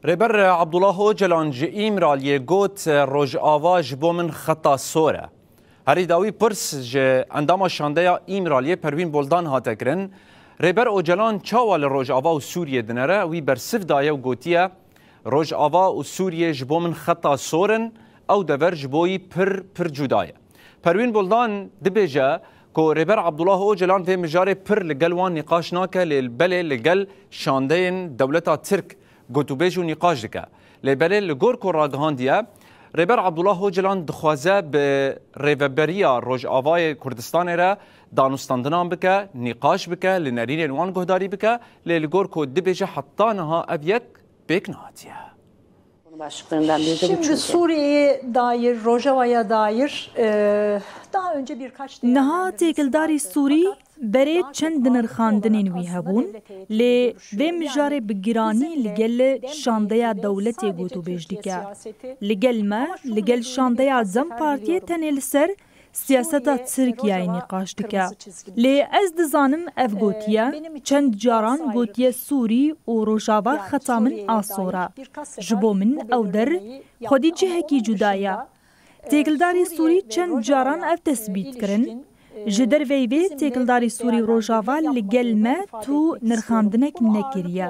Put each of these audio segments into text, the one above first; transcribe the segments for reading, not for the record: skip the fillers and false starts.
ربر عبدالله هوجلان جی ایمرالیه گوت روژ آواج بو من خطا سوره. هری داوی پرس جه اندام شانده ایمرالیه پروین بولدان هاته کرن. ربر اوجلان چاوال روژ آوا و سوریه دنره وی برسف دایه و گوتیه روژ آوا و سوریه جبو من خطا سورن او دور جبوی پر جدایه. پروین بولدان دبیجه که ربر عبدالله اوجلان في مجاره پر لگل وان نقاش ناکه لبله لگل شانده دولتا ترک گوتو بیجو نقاش دکه لبله لگور که راگهاندیه ربر عبدالله هوجلان دخوازه به ریوبریا روژ آوای کردستان را دانستاندنان بکه نقاش بکه لنرین وان گهداری بکه لگور که دبیجه حتی نها ابیک بیک نهاتیه. Şimdi Suriye'ye dair, Rojava'ya dair daha önce birkaç Niha têkildari Sûrî berê çend dinirxandinên wî hebûn lê vê mijarê bi giranî li gel şandeya dewletê gotûbêj dike. Li gel me, li gel şandeya Zem Partiyê tenê li ser siyaseta Tirkiyeyê nîqaş dike. Lê ez dizanim ev gotiye, çend caran gotiye Sûrî û Rojava xeta min a sora. Ji bo min ew der xwedî cihekî cuda ye. Têkildarî Sûrî çend caran ev tespît kirin. Ji derveyê vê têkildarî Sûrî Rojava li gel me tu nirxandinek nekiriye.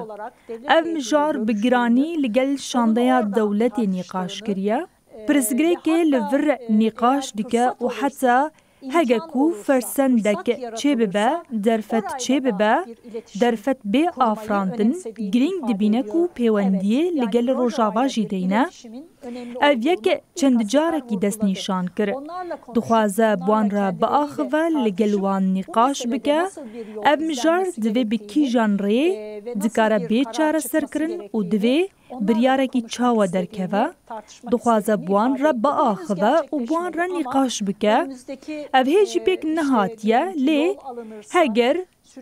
Ev mijar bi giranî li gel şandeya dewletê nîqaş kiriye. Pirsgirêkê li vir nîqaş dike û heta hege ku fersendek çê bibe, derfet çê bibe, derfet bê afirandin, girîng dibîne ku pêwendiyê li gel Rojava jî deyne. Ev yek çend carekî destnîşan kir. Dixwaze buan re biaxive li gel wan nîqaş bike. Ev mijar divê bi kîjan rê dikare bê çareserkirin û divê biryarekî çawa derkeve. Dixwaze buan re biaxive û buan re nîqaş bike. Ev hê jî pêk nehatiye lê heger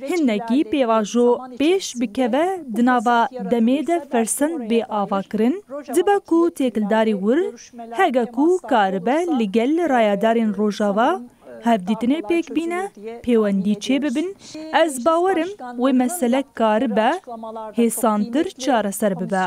hinekî pêvajo pêş bikeve di nava demê de fersend bê avakirin, dibe ku têkildarî wir hege ku karibe li gel rayadarên Rojava hevdîtinê pêk bîne, pêwendî çê bibin, ez bawerim wê mesele karibe hêsantir çareser bibe.